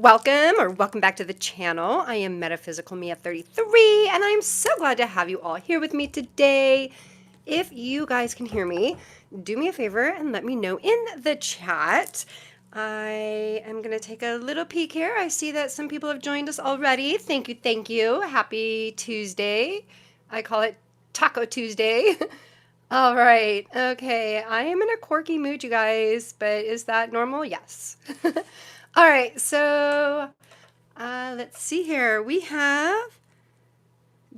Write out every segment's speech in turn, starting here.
welcome back to the channel. I am Metaphysical Mia 33, and I'm so glad to have you all here with me today. If you guys can hear me, do me a favor and let me know in the chat. I am going to take a little peek here. I see that some people have joined us already. Thank you, thank you. Happy Tuesday. I call it Taco Tuesday. All right. Okay. I am in a quirky mood, you guys, but is that normal? Yes. All right. So let's see here. We have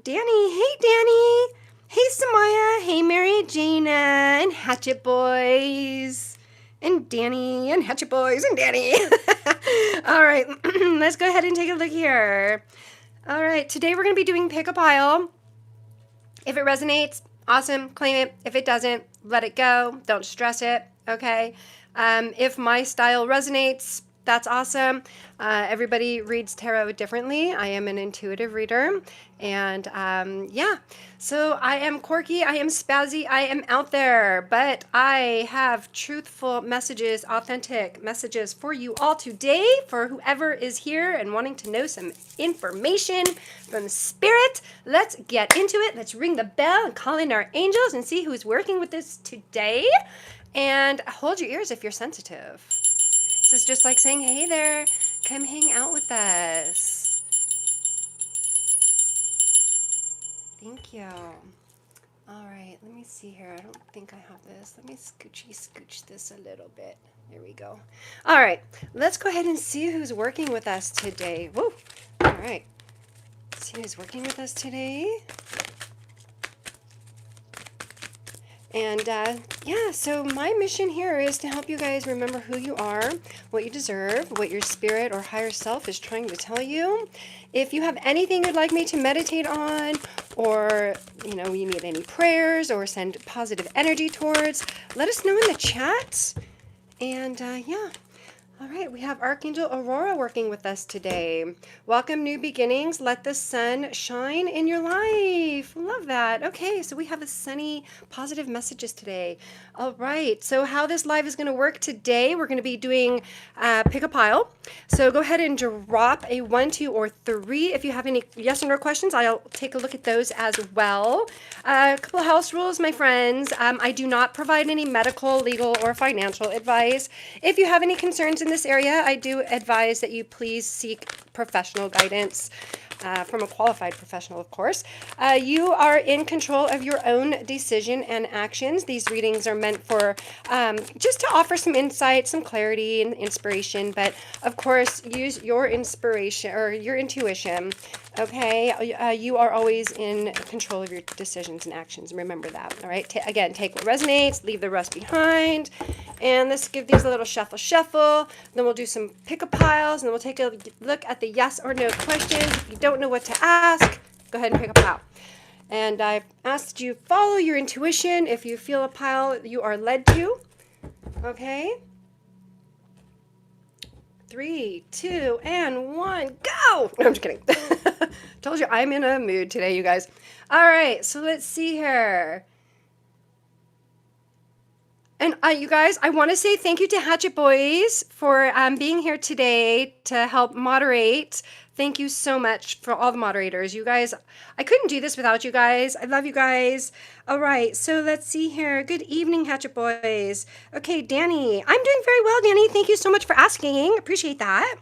Danny. Hey, Danny. Hey, Samaya. Hey, Mary Jana and Hatchet Boys. And Danny and Hatchet Boys and Danny. All right. Let's go ahead and take a look here. All right. Today we're going to be doing Pick a Pile. If it resonates, awesome, claim it. If it doesn't, let it go. Don't stress it, okay? If my style resonates, that's awesome. Everybody reads tarot differently. I am an intuitive reader. And yeah, so I am quirky, I am spazzy, I am out there, but I have truthful messages, authentic messages for you all today, for whoever is here and wanting to know some information from spirit. Let's get into it. Let's ring the bell and call in our angels and see who's working with this today. And hold your ears if you're sensitive. This is just like saying, hey there, come hang out with us. Thank you. All right, let me see here. I don't think I have this. Let me scooch this a little bit. There we go. All right, let's go ahead and see who's working with us today. Whoa. All right. Let's see who's working with us today. And yeah, so my mission here is to help you guys remember who you are, what you deserve, what your spirit or higher self is trying to tell you. If you have anything you'd like me to meditate on, or you need any prayers or send positive energy towards, let us know in the chat. And yeah. All right, we have Archangel Aurora working with us today. Welcome, new beginnings. Let the sun shine in your life. Love that. Okay, so we have a sunny, positive messages today. All right, so how this live is going to work today, we're going to be doing Pick a Pile. So go ahead and drop a 1, 2, or 3. If you have any yes or no questions, I'll take a look at those as well. A couple of house rules, my friends. I do not provide any medical, legal, or financial advice. If you have any concerns in this area, I do advise that you please seek professional guidance from a qualified professional, of course. You are in control of your own decision and actions. These readings are meant for just to offer some insight, some clarity, and inspiration. But of course, use your inspiration or your intuition. Okay, you are always in control of your decisions and actions. Remember that. All right. Again, take what resonates, leave the rest behind. And let's give these a little shuffle. Then we'll do some pick a piles, and then we'll take a look at the yes or no questions. If you don't know what to ask, go ahead and pick a pile. And I've asked you follow your intuition. If you feel a pile you are led to, okay. 3, 2, and 1, go! No, I'm just kidding. Told you I'm in a mood today, you guys. All right, so let's see here. And you guys, I want to say thank you to Hatchet Boys for being here today to help moderate. Thank you so much for all the moderators. You guys, I couldn't do this without you guys. I love you guys. All right, so let's see here. Good evening, Hatchet Boys. Okay, Danny. I'm doing very well, Danny. Thank you so much for asking. Appreciate that.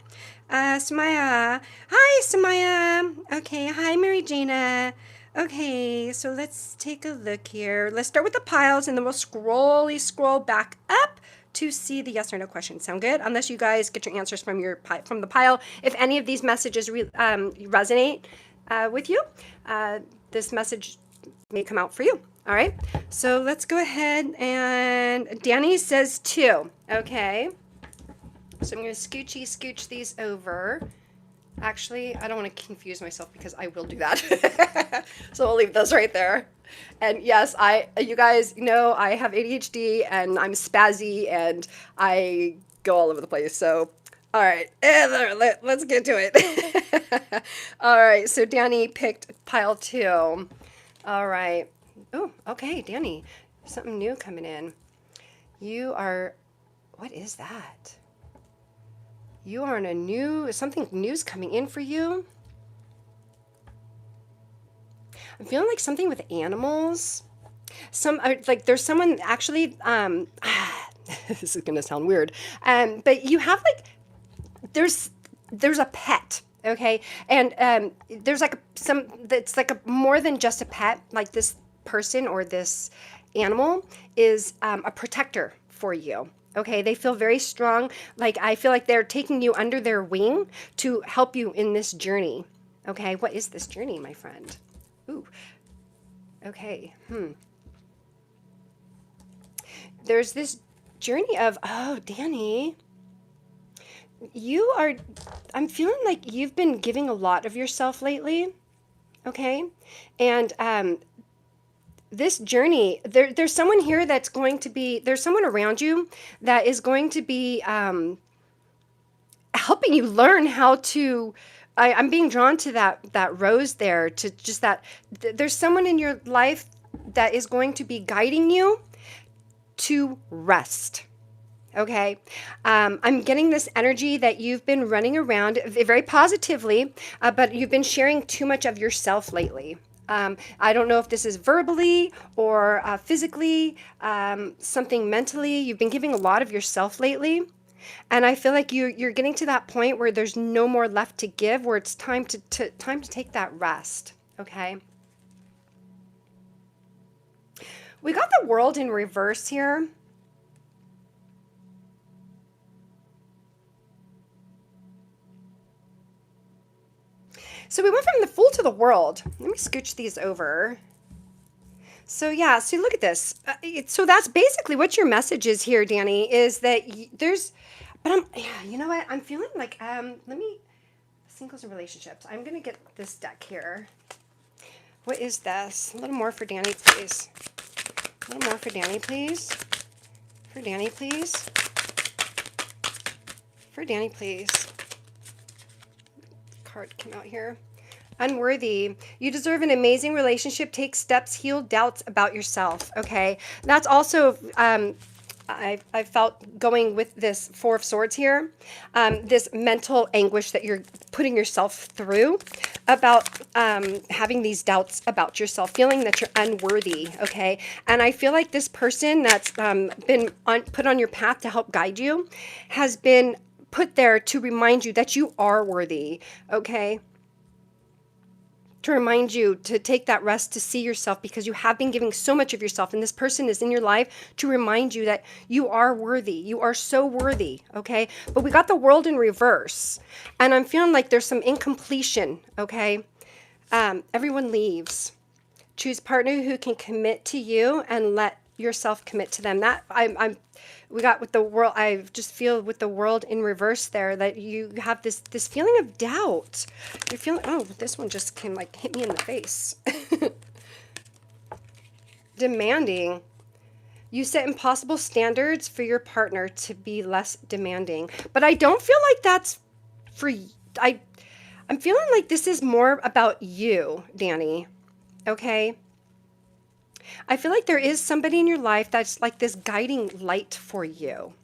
Samaya. Hi, Samaya. Okay, hi, Mary Jana. Okay, so let's take a look here. Let's start with the piles, and then we'll scroll back up to see the yes or no questions. Sound good? Unless you guys get your answers from the pile. If any of these messages resonate with you, this message may come out for you. All right. So let's go ahead, and Danny says 2. Okay. So I'm going to scooch these over. Actually, I don't want to confuse myself because I will do that. So I'll leave those right there. And yes, you guys know I have ADHD and I'm spazzy and I go all over the place. So, all right, let's get to it. All right, so Danny picked pile 2. All right. Oh, okay, Danny, something new coming in. You are, what is that? You are in something new's coming in for you. I'm feeling like something with animals. Like there's someone actually, this is going to sound weird. But you have like, there's a pet. Okay. And, there's like that's like more than just a pet. Like this person or this animal is, a protector for you. Okay, they feel very strong. Like I feel like they're taking you under their wing to help you in this journey. Okay, what is this journey, my friend? Ooh, okay. There's this journey of, oh, Danny, I'm feeling like you've been giving a lot of yourself lately. Okay, and this journey, there's someone here that's going to be, there's someone around you that is going to be, helping you learn how to, I'm being drawn to that rose there, to just that, there's someone in your life that is going to be guiding you to rest. Okay. I'm getting this energy that you've been running around very positively, but you've been sharing too much of yourself lately. I don't know if this is verbally or physically, something mentally. You've been giving a lot of yourself lately. And I feel like you're getting to that point where there's no more left to give, where it's time to take that rest. Okay. We got the world in reverse here. So we went from the Fool to the World. Let me scooch these over. So yeah, so look at this. So that's basically what your message is here, Danny, is that yeah, you know what? I'm feeling like, singles and relationships. I'm going to get this deck here. What is this? A little more for Danny, please. A little more for Danny, please. For Danny, please. For Danny, please. Card came out here. Unworthy. You deserve an amazing relationship. Take steps, heal doubts about yourself. Okay. That's also, I felt going with this Four of Swords here, this mental anguish that you're putting yourself through about having these doubts about yourself, feeling that you're unworthy. Okay. And I feel like this person that's been put on your path to help guide you has been put there to remind you that you are worthy. Okay. To remind you to take that rest, to see yourself, because you have been giving so much of yourself, and this person is in your life to remind you that you are worthy. You are so worthy. Okay. But we got the world in reverse, and I'm feeling like there's some incompletion. Okay. Everyone leaves. Choose partner who can commit to you and let yourself commit to them. That we got with the world. I just feel with the world in reverse there that you have this feeling of doubt. You're feeling, oh, this one just can like hit me in the face. Demanding. You set impossible standards for your partner to be less demanding. But I don't feel like that's for, I'm feeling like this is more about you, Danny. Okay. I feel like there is somebody in your life that's like this guiding light for you.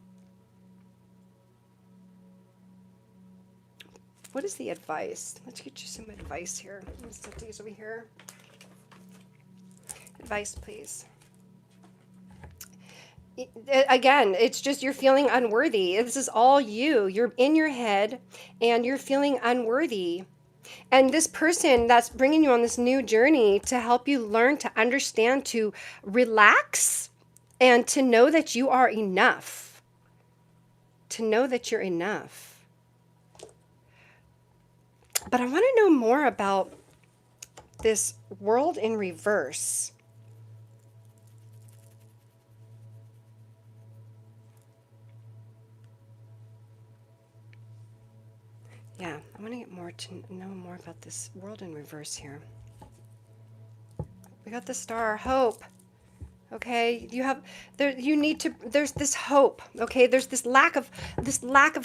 What is the advice? Let's get you some advice here. Let's set these over here. Advice, please. Again, it's just you're feeling unworthy. This is all you. You're in your head and you're feeling unworthy. And this person that's bringing you on this new journey to help you learn to understand, to relax, and to know that you are enough. To know that you're enough. But I want to know more about this world in reverse. Yeah, I want to get more to know more about this world in reverse here. We got the star, hope. Okay, there's this hope. Okay, there's this lack of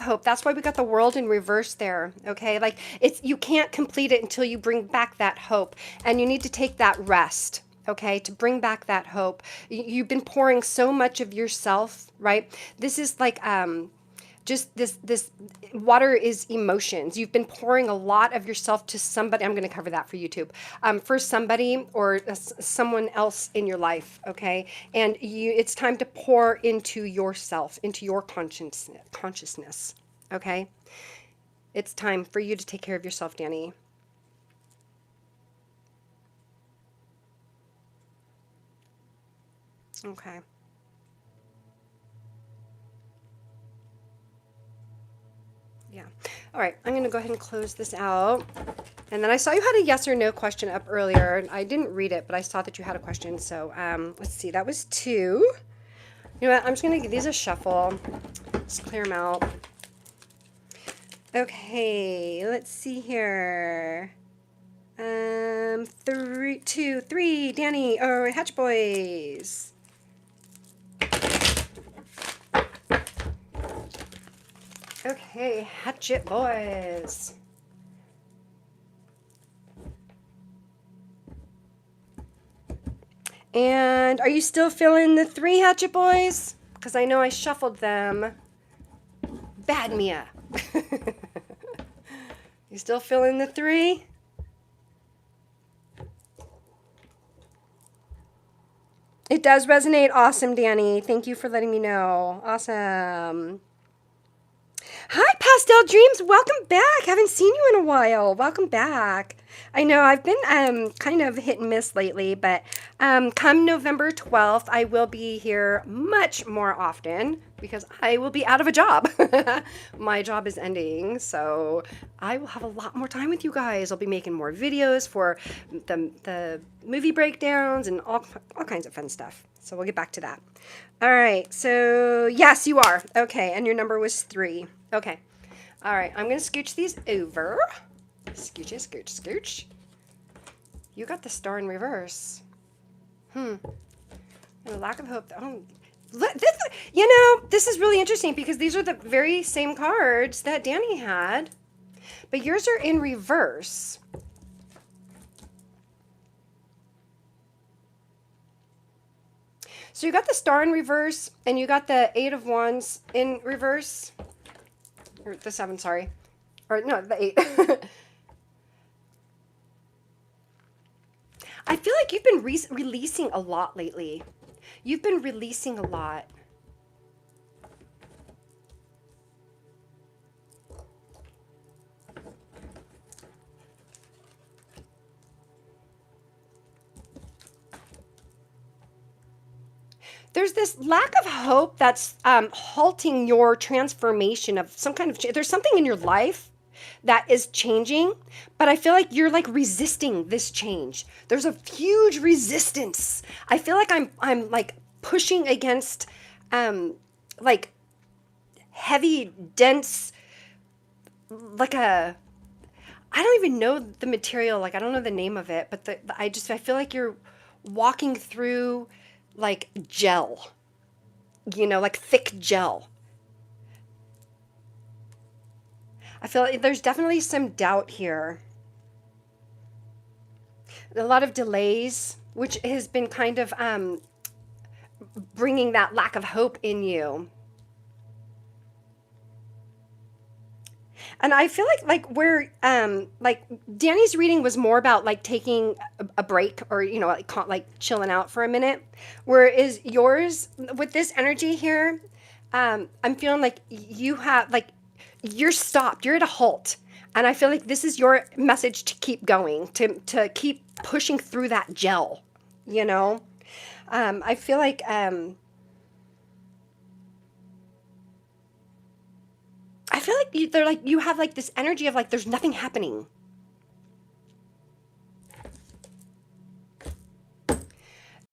hope. That's why we got the world in reverse there. Okay, like you can't complete it until you bring back that hope, and you need to take that rest. Okay, to bring back that hope. You've been pouring so much of yourself, right? This is like just this water is emotions. You've been pouring a lot of yourself to somebody. I'm going to cover that for YouTube. For somebody or someone else in your life, okay? And it's time to pour into yourself, into your consciousness, okay? It's time for you to take care of yourself, Danny. Okay. Yeah. All right. I'm going to go ahead and close this out. And then I saw you had a yes or no question up earlier. I didn't read it, but I saw that you had a question. So let's see. That was 2. You know what? I'm just going to give these a shuffle. Just clear them out. Okay. Let's see here. 3, 2, 3. Danny. Oh, Hatch Boys. Okay, Hatchet Boys. And are you still feeling the 3, Hatchet Boys? Because I know I shuffled them. Bad Mia. You still feeling the 3? It does resonate. Awesome, Danny. Thank you for letting me know. Awesome. Hi, Pastel Dreams. Welcome back. Haven't seen you in a while. Welcome back. I know I've been kind of hit and miss lately, but come November 12th, I will be here much more often because I will be out of a job. My job is ending, so I will have a lot more time with you guys. I'll be making more videos for the movie breakdowns and all kinds of fun stuff. So we'll get back to that. All right. So yes, you are. Okay. And your number was 3. Okay. All right. I'm going to scooch these over. Scooch, scooch, scooch. You got the star in reverse. A lack of hope. Oh, this, this is really interesting because these are the very same cards that Danny had, but yours are in reverse. So you got the star in reverse, and you got the 8 of Wands in reverse. Or the 7, sorry. Or no, the 8. I feel like you've been releasing a lot lately. You've been releasing a lot. There's this lack of hope that's halting your transformation of some kind of change. There's something in your life that is changing, but I feel like you're like resisting this change. There's a huge resistance. I feel like I'm like pushing against like heavy, dense, like I don't even know the material, like I don't know the name of it, but I feel like you're walking through like gel, like thick gel. I feel like there's definitely some doubt here. A lot of delays, which has been kind of bringing that lack of hope in you. And I feel like where like Danny's reading was more about like taking a break or like chilling out for a minute, whereas yours with this energy here, I'm feeling like you have like you're stopped, you're at a halt, and I feel like this is your message to keep going, to keep pushing through that gel. I feel like they're like you have like this energy of like there's nothing happening.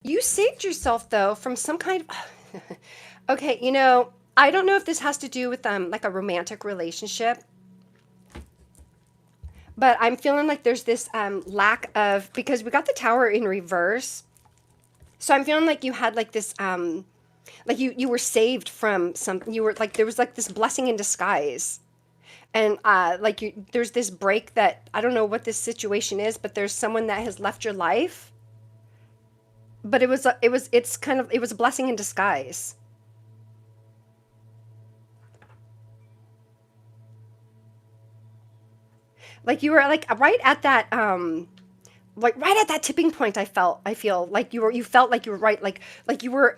You saved yourself though from some kind of okay, I don't know if this has to do with like a romantic relationship, but I'm feeling like there's this lack of, because we got the Tower in reverse, so I'm feeling like you had like this like you were saved from you were like there was like this blessing in disguise. And like there's this break that I don't know what this situation is, but there's someone that has left your life. But it was a blessing in disguise. Like you were like right at that like right at that tipping point. I feel like you felt like you were right, like you were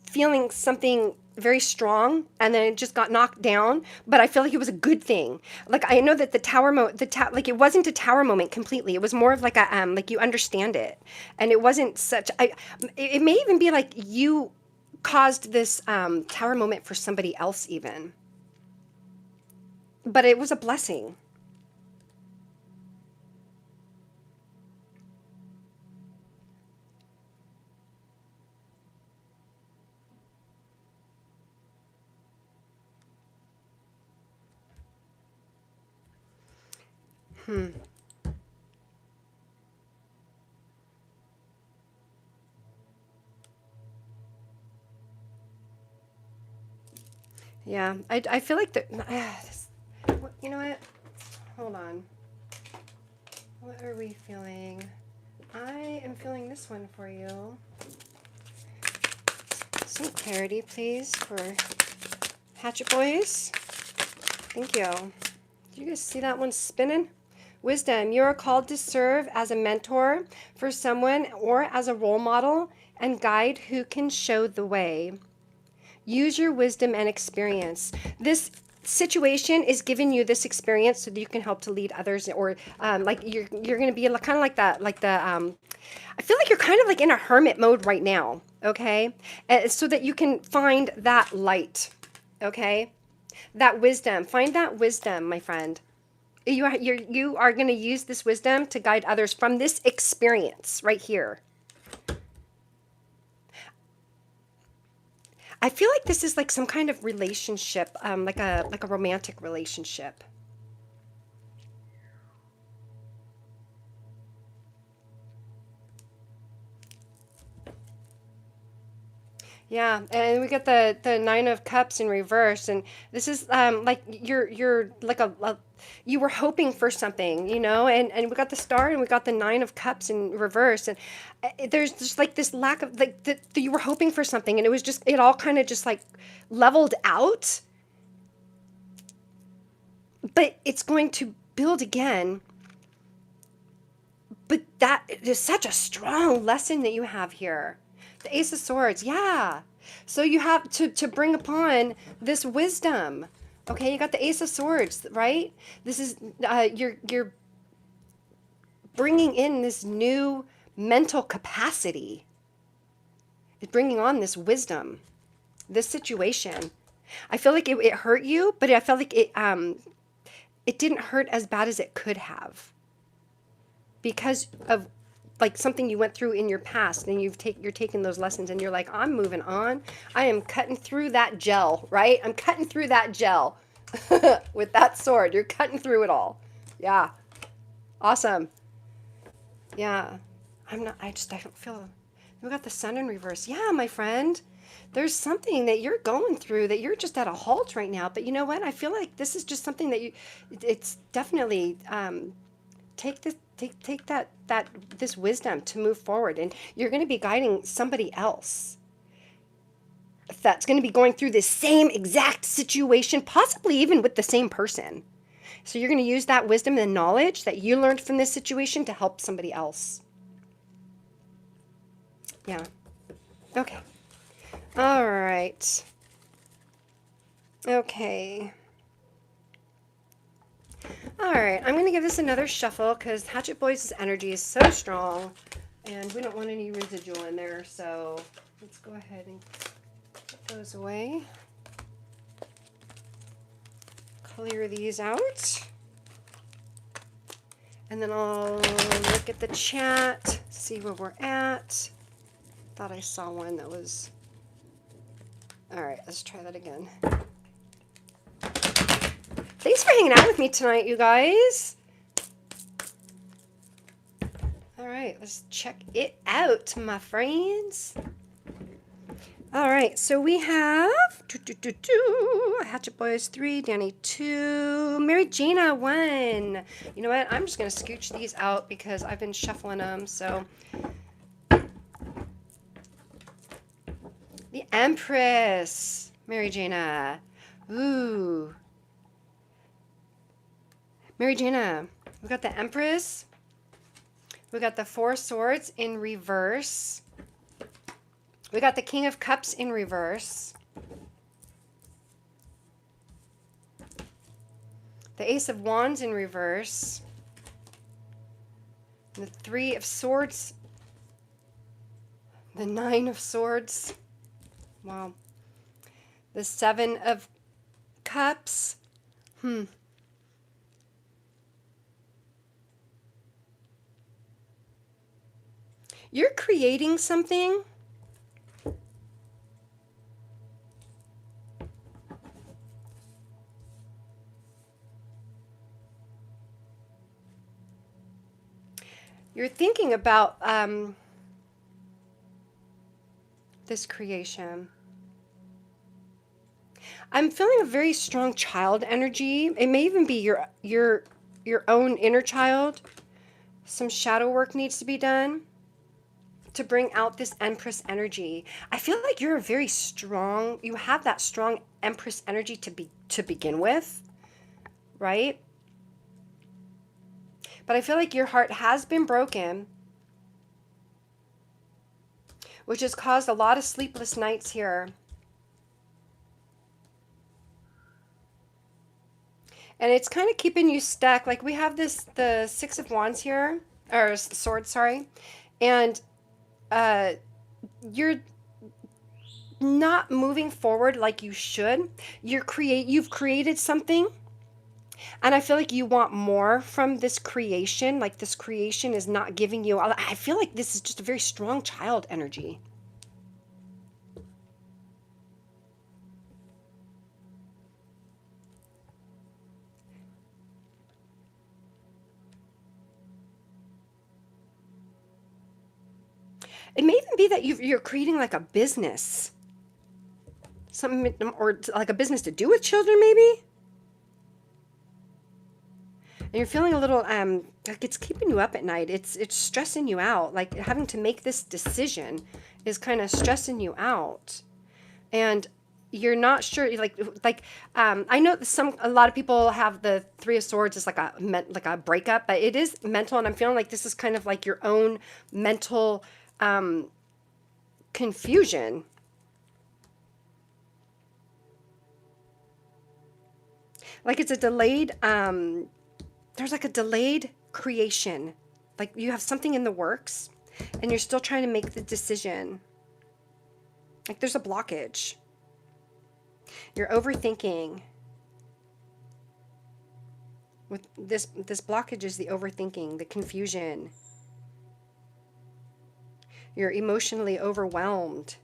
feeling something very strong, and then it just got knocked down, but I feel like it was a good thing. Like I know that the like it wasn't a tower moment completely. It was more of like a like you understand it, and it wasn't such it may even be like you caused this tower moment for somebody else even, but it was a blessing. Yeah, I feel like you know what, hold on, what are we feeling? I am feeling this one for you. Some clarity, please, for Hatchet Boys. Thank you. Did you guys see that one spinning? Wisdom, you are called to serve as a mentor for someone or as a role model and guide who can show the way. Use your wisdom and experience. This situation is giving you this experience so that you can help to lead others, or like you're going to be kind of like that, like the I feel like you're kind of like in a hermit mode right now, okay? So that you can find that light, okay? That wisdom. Find that wisdom, my friend. You are going to use this wisdom to guide others from this experience right here. I feel like this is like some kind of relationship, like a romantic relationship. Yeah, and we got the Nine of Cups in reverse, and this is like you're like you were hoping for something, you know, and we got the Star and we got the Nine of Cups in reverse, and there's just like this lack of like that you were hoping for something, and it was just it all kind of just like leveled out, but it's going to build again. But that is such a strong lesson that you have here. The Ace of Swords, yeah. So you have to bring upon this wisdom. Okay, you got the Ace of Swords, right? This is you're bringing in this new mental capacity. It's bringing on this wisdom, this situation. I feel like it hurt you, but I felt like it didn't hurt as bad as it could have, because of like something you went through in your past, and you're taking those lessons and you're like, I'm moving on. I am cutting through that gel, right? I'm cutting through that gel with that sword. You're cutting through it all. Yeah. Awesome. Yeah. I don't feel, we got the Sun in reverse. Yeah, my friend. There's something that you're going through that you're just at a halt right now. But you know what? I feel like this is just something that it's definitely, take that this wisdom to move forward, and you're going to be guiding somebody else that's going to be going through this same exact situation, possibly even with the same person. So you're going to use that wisdom and knowledge that you learned from this situation to help somebody else. Yeah. Okay. All right. Okay. All right, I'm going to give this another shuffle because Hatchet Boys' energy is so strong and we don't want any residual in there. So let's go ahead and put those away. Clear these out. And then I'll look at the chat, see where we're at. Thought I saw one that was... All right, let's try that again. Thanks for hanging out with me tonight, you guys. All right, let's check it out, my friends. All right, so we have Hatchet Boys 3, Danny 2, Mary Gina 1. You know what? I'm just going to scooch these out because I've been shuffling them. So the Empress, Mary Gina. Ooh. Mary Jana, we got the Empress. We got the Four Swords in reverse. We got the King of Cups in reverse. The Ace of Wands in reverse. The Three of Swords. The Nine of Swords. Wow. The Seven of Cups. You're creating something. You're thinking about this creation. I'm feeling a very strong child energy. It may even be your own inner child. Some shadow work needs to be done to bring out this Empress energy. I feel like you're a very strong, you have that strong Empress energy to begin with, right? But I feel like your heart has been broken, which has caused a lot of sleepless nights here. And it's kind of keeping you stuck. Like we have the Six of Wands here, or Swords, sorry. And you're not moving forward like you should. You've created something. And I feel like you want more from this creation. Like this creation is not giving you, I feel like this is just a very strong child energy. It may even be that you're creating like a business. Something, or like a business to do with children maybe? And you're feeling a little like it's keeping you up at night. It's stressing you out. Like having to make this decision is kind of stressing you out, and you're not sure. Like I know a lot of people have the Three of Swords as like a breakup, but it is mental, and I'm feeling like this is kind of like your own mental confusion. Like it's a delayed there's like a delayed creation. Like you have something in the works and you're still trying to make the decision. Like there's a blockage. You're overthinking. With this blockage is the overthinking, the confusion. You're emotionally overwhelmed.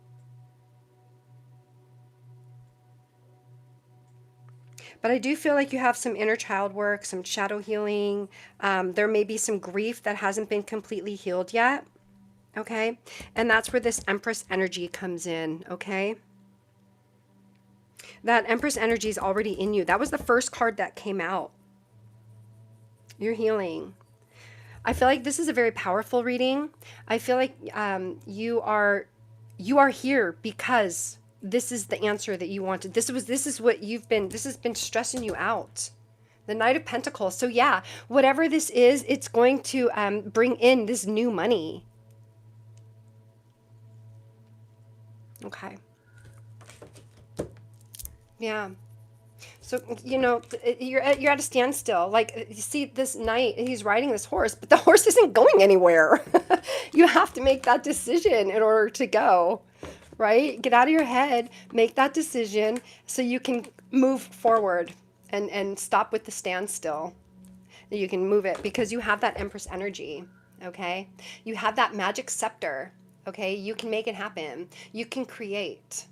But I do feel like you have some inner child work, some shadow healing. There may be some grief that hasn't been completely healed yet. Okay? And that's where this Empress energy comes in. Okay? That Empress energy is already in you. That was the first card that came out. You're healing. I feel like this is a very powerful reading. I feel like you are here because this is the answer that you wanted. This has been stressing you out. The Knight of Pentacles. So yeah, whatever this is, it's going to bring in this new money. Okay. Yeah. So, you know, you're at a standstill. Like, you see this knight, he's riding this horse, but the horse isn't going anywhere. You have to make that decision in order to go, right? Get out of your head, make that decision so you can move forward and stop with the standstill. You can move it because you have that Empress energy, okay? You have that magic scepter, okay? You can make it happen. You can create.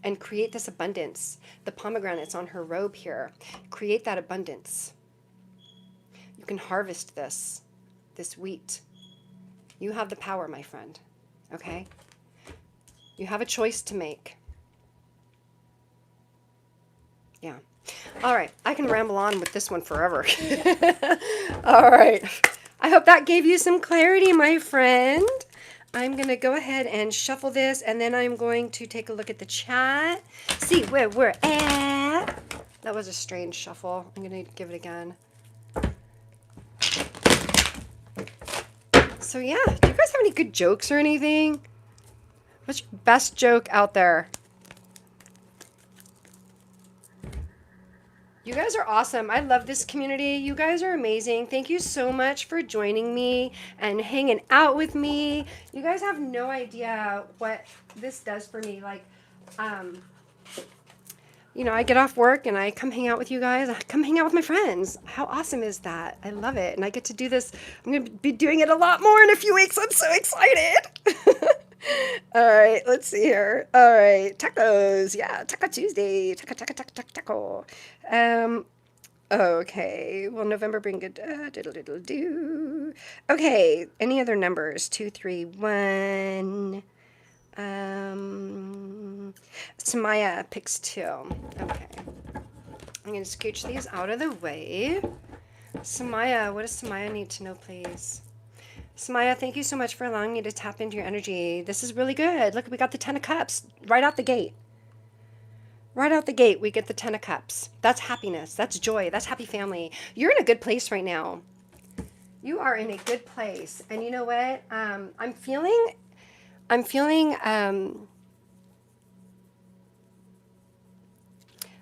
And create this abundance. The pomegranate's on her robe here. Create that abundance. You can harvest this wheat. You have the power, my friend. Okay? You have a choice to make. Yeah. All right. I can ramble on with this one forever. All right. I hope that gave you some clarity, my friend. I'm going to go ahead and shuffle this, and then I'm going to take a look at the chat, see where we're at. That was a strange shuffle. I'm going to give it again. So yeah, do you guys have any good jokes or anything? What's your best joke out there? You guys are awesome. I love this community. You guys are amazing. Thank you so much for joining me and hanging out with me. You guys have no idea what this does for me. Like, you know, I get off work and I come hang out with you guys. I come hang out with my friends. How awesome is that? I love it. And I get to do this. I'm going to be doing it a lot more in a few weeks. I'm so excited. All right, let's see here. All right, tacos. Yeah, Taco Tuesday. Taco. Okay. Will November bring good? Diddle diddle do. Okay. Any other numbers? 2, 3, 1. Samaya picks 2. Okay. I'm gonna scooch these out of the way. Samaya, what does Samaya need to know, please? Samaya, thank you so much for allowing me to tap into your energy. This is really good. Look, we got the 10 of Cups right out the gate. Right out the gate, we get the 10 of Cups. That's happiness. That's joy. That's happy family. You're in a good place right now. You are in a good place. And you know what? I'm feeling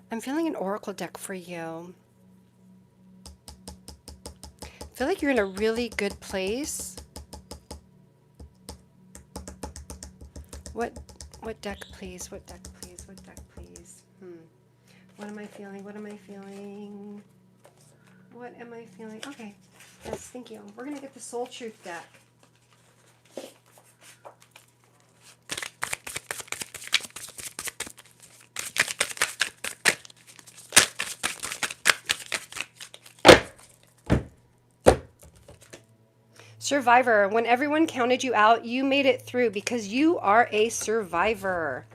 an oracle deck for you. I feel like you're in a really good place. What deck, please? What deck, please? What deck, please? What am I feeling? What am I feeling? What am I feeling? Okay. Yes, thank you. We're going to get the Soul Truth deck. Survivor. When everyone counted you out, you made it through because you are a survivor.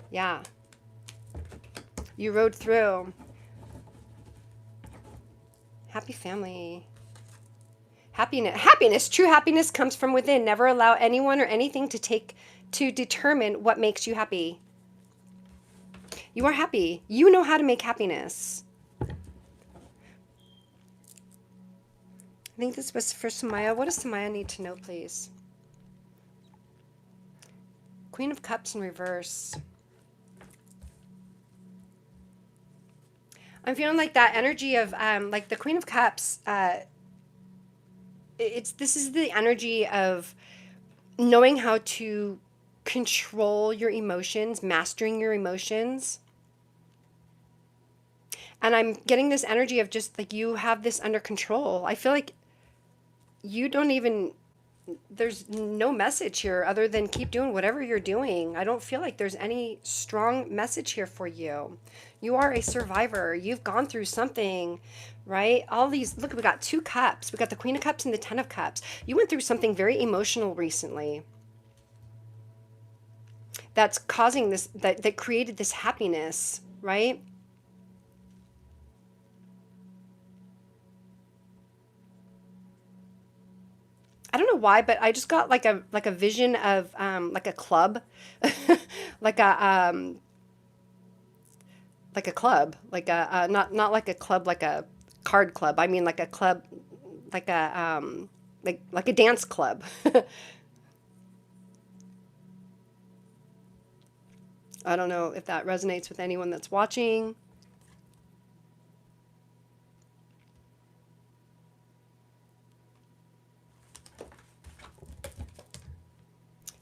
Yeah. You rode through. Happy family. Happiness. True happiness comes from within. Never allow anyone or anything to determine what makes you happy. You are happy. You know how to make happiness. I think this was for Samaya. What does Samaya need to know, please? Queen of Cups in reverse. I'm feeling like that energy of like the Queen of Cups. This is the energy of knowing how to control your emotions, mastering your emotions. And I'm getting this energy of just like you have this under control. I feel like you don't even, there's no message here other than keep doing whatever you're doing. I don't feel like there's any strong message here for you. You are a survivor. You've gone through something, right? All these, look, we got 2 cups. We got the Queen of Cups and the 10 of Cups. You went through something very emotional recently that's causing this, that created this happiness, right? I don't know why, but I just got like a vision of like a club, like a club, like a not like a club like a card club. I mean like a club, like a like a dance club. I don't know if that resonates with anyone that's watching.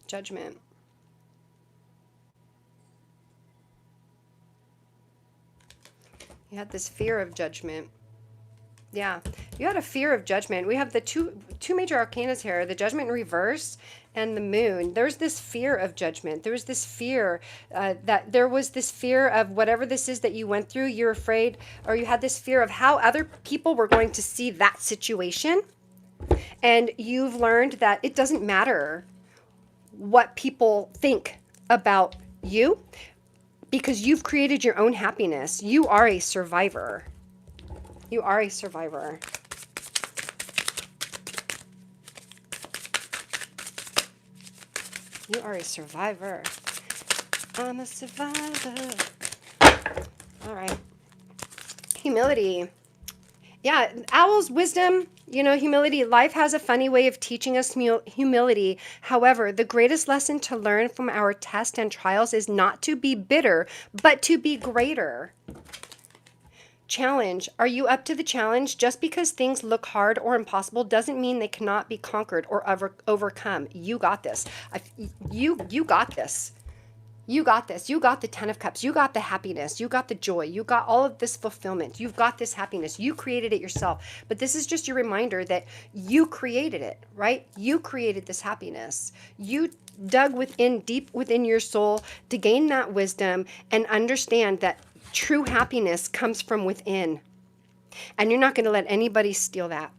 Judgment. You had this fear of judgment. Yeah, you had a fear of judgment. We have the two major arcanas here, the Judgment in reverse and the Moon. There's this fear of judgment. There was this fear there was this fear of whatever this is that you went through. You're afraid, or you had this fear of how other people were going to see that situation. And you've learned that it doesn't matter what people think about you because you've created your own happiness. You are a survivor. You are a survivor. You are a survivor. I'm a survivor. All right. Humility. Yeah, owl's wisdom. You know, humility, life has a funny way of teaching us humility. However, the greatest lesson to learn from our tests and trials is not to be bitter, but to be greater. Challenge. Are you up to the challenge? Just because things look hard or impossible doesn't mean they cannot be conquered or overcome. You got this. You got this. You got this. You got the 10 of Cups. You got the happiness. You got the joy. You got all of this fulfillment. You've got this happiness. You created it yourself. But this is just your reminder that you created it, right? You created this happiness. You dug within, deep within your soul to gain that wisdom and understand that true happiness comes from within. And you're not going to let anybody steal that.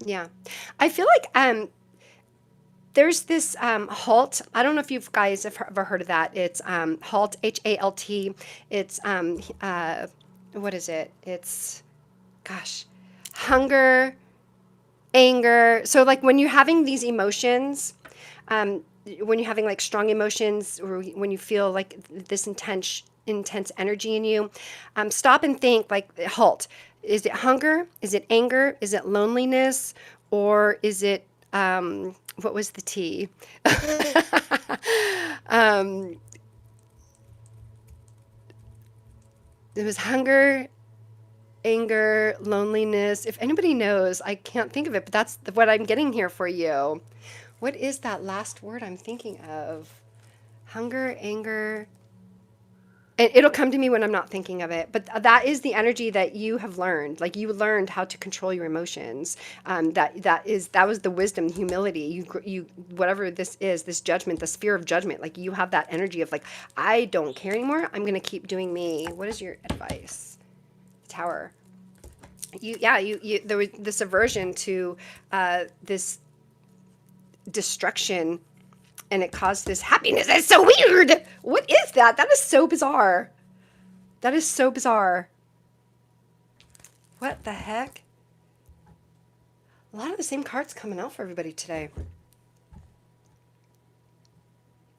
Yeah. I feel like there's this HALT. I don't know if you guys have ever heard of that. It's HALT, HALT. It's, what is it? It's, gosh, hunger, anger. So like when you're having these emotions, when you're having like strong emotions, or when you feel like this intense energy in you, stop and think, like, halt. Is it hunger? Is it anger? Is it loneliness? Or is it, what was the T? It was hunger, anger, loneliness. If anybody knows, I can't think of it, but that's what I'm getting here for you. What is that last word I'm thinking of? Hunger, anger. And it'll come to me when I'm not thinking of it. But that is the energy that you have learned. Like, you learned how to control your emotions. That was the wisdom, humility. You whatever this is, this judgment, the sphere of judgment. Like, you have that energy of like, I don't care anymore. I'm gonna keep doing me. What is your advice? Tower. There was this aversion to this destruction, and it caused this happiness. That's so weird. What is that? That is so bizarre. That is so bizarre. What the heck? A lot of the same cards coming out for everybody today.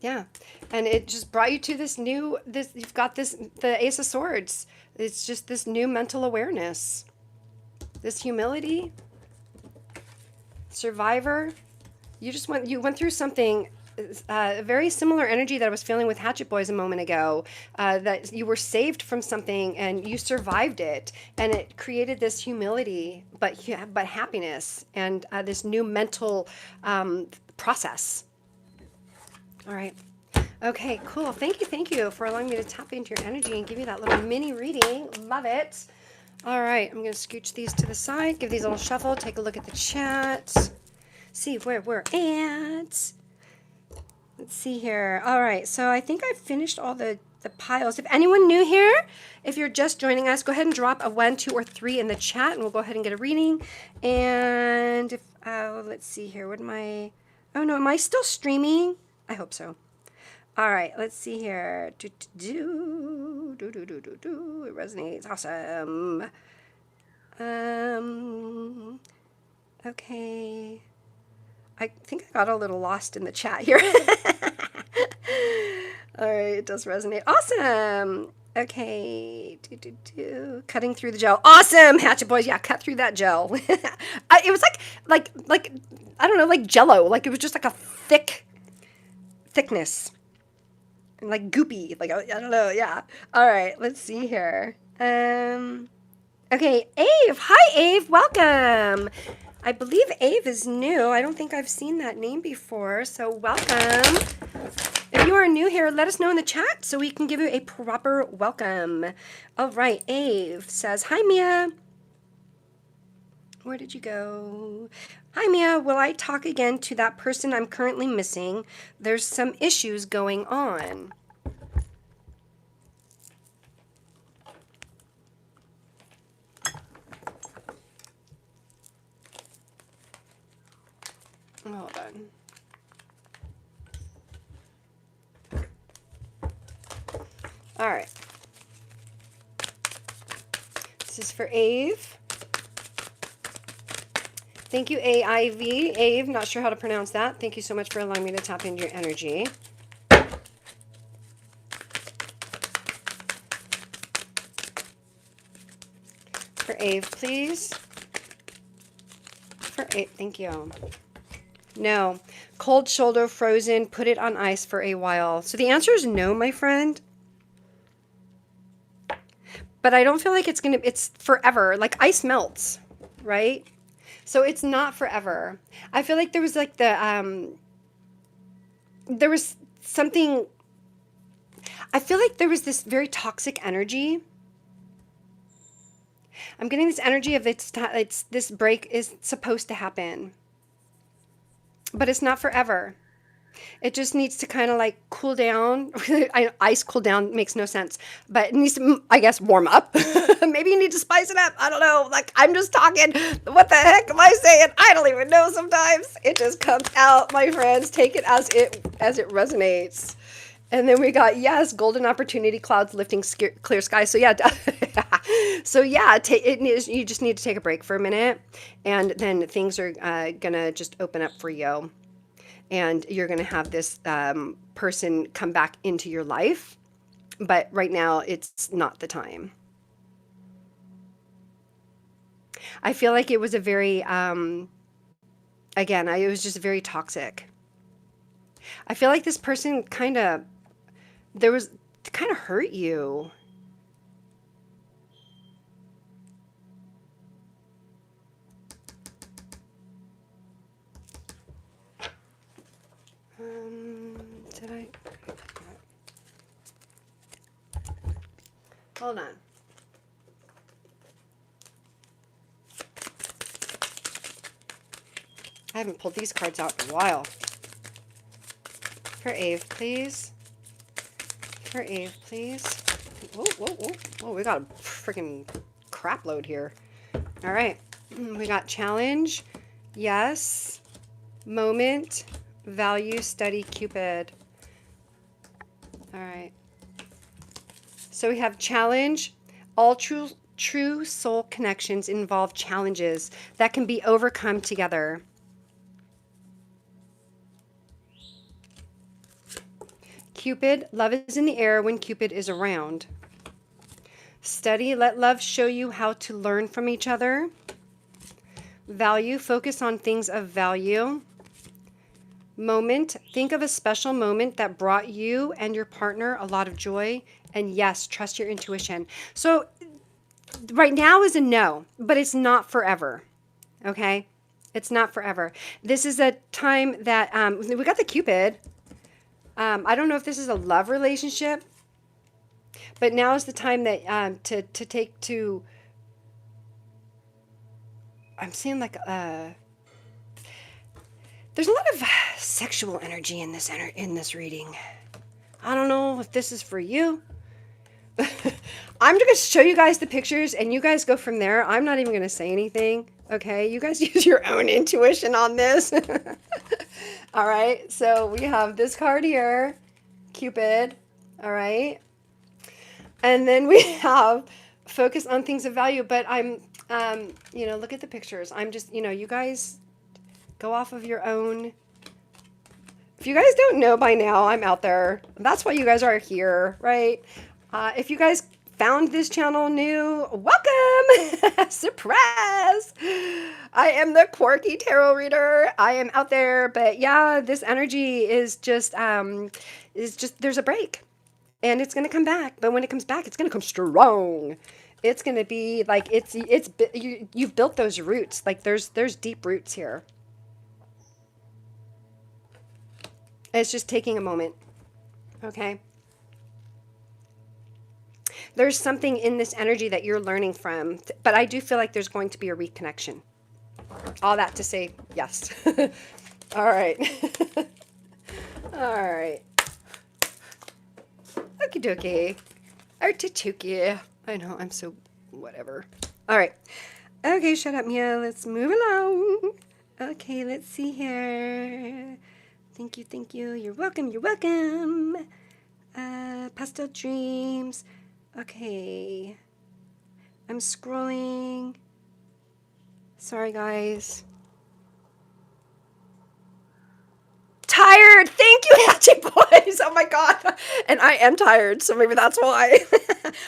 Yeah. And it just brought you to you've got this, the Ace of Swords. It's just this new mental awareness. This humility. Survivor. You went through something, a very similar energy that I was feeling with Hatchet Boys a moment ago, that you were saved from something and you survived it, and it created this humility, but happiness, and this new mental process. All right. Okay, cool. Thank you for allowing me to tap into your energy and give you that little mini reading. Love it. All right, I'm going to scooch these to the side, give these a little shuffle, take a look at the chat. See where we're at. Let's see here. All right, so I think I've finished all the piles. If anyone new here, if you're just joining us, go ahead and drop a 1, 2, or 3 in the chat, and we'll go ahead and get a reading. And if let's see here. What am I? Oh no, am I still streaming? I hope so. All right, let's see here. It resonates. Awesome. Okay. I think I got a little lost in the chat here. All right, it does resonate. Awesome. Okay. Cutting through the gel. Awesome, Hatchet Boys. Yeah, cut through that gel. It was like I don't know, like Jello. Like, it was just like a thickness. And like goopy. Like, I don't know. Yeah. All right. Let's see here. Okay, Ave. Hi, Ave. Welcome. I believe Ave is new. I don't think I've seen that name before, so welcome. If you are new here, let us know in the chat so we can give you a proper welcome. All right, Ave says, hi, Mia. Where did you go? Hi, Mia. Will I talk again to that person I'm currently missing? There's some issues going on. Hold on. All right. This is for Ave. Thank you, AIV. Ave, not sure how to pronounce that. Thank you so much for allowing me to tap into your energy. For Ave, please. Thank you. No. Cold shoulder, frozen, put it on ice for a while. So the answer is no, my friend. But I don't feel like it's forever. Like ice melts, right? So it's not forever. I feel like there was like there was something, I feel like there was this very toxic energy. I'm getting this energy of it's this break is supposed to happen, but it's not forever. It just needs to kind of like cool down. Ice cool down makes no sense, but it needs to, I guess, warm up. Maybe you need to spice it up. I don't know. Like, I'm just talking. What the heck am I saying? I don't even know sometimes. It just comes out, my friends. Take it as it resonates. And then we got, yes, golden opportunity, clouds lifting, clear sky. So yeah, so yeah, you just need to take a break for a minute, and then things are gonna just open up for you, and you're gonna have this person come back into your life. But right now, it's not the time. I feel like it was a very, again, it was just very toxic. I feel like this person there was kind of hurt you. Did I? Hold on. I haven't pulled these cards out in a while. For Ave, please. For Ave, please. Whoa, whoa, whoa. Whoa, we got a freaking crap load here. All right. We got challenge. Yes. Moment. Value. Study. Cupid. All right. So we have challenge. All true soul connections involve challenges that can be overcome together. Cupid, love is in the air when Cupid is around. Study, let love show you how to learn from each other. Value, focus on things of value. Moment, think of a special moment that brought you and your partner a lot of joy. And yes, trust your intuition. So right now is a no, but it's not forever. Okay? It's not forever. This is a time that we got the Cupid. I don't know if this is a love relationship, but now is the time that to take to. I'm seeing like there's a lot of sexual energy in this reading. I don't know if this is for you. I'm just gonna show you guys the pictures, and you guys go from there. I'm not even gonna say anything. Okay, you guys use your own intuition on this. All right, so we have this card here, Cupid. All right, and then we have focus on things of value. But I'm, look at the pictures. I'm just, you guys go off of your own. If you guys don't know by now, I'm out there. That's why you guys are here, right? If you guys found this channel new, welcome! Surprise! I am the quirky tarot reader. I am out there, but yeah, this energy is just there's a break, and it's gonna come back. But when it comes back, it's gonna come strong. It's gonna be like you've built those roots. Like there's deep roots here. It's just taking a moment, okay? There's something in this energy that you're learning from, but I do feel like there's going to be a reconnection. All that to say, yes. All right. All right. Okie dokie. Artichoke. I know, I'm so whatever. All right. Okay, shut up, Mia. Let's move along. Okay, let's see here. Thank you, thank you. You're welcome, you're welcome. Pastel Dreams. Okay. I'm scrolling. Sorry, guys. Tired. Thank you, Hatchet Boys. Oh my God. And I am tired, so maybe that's why.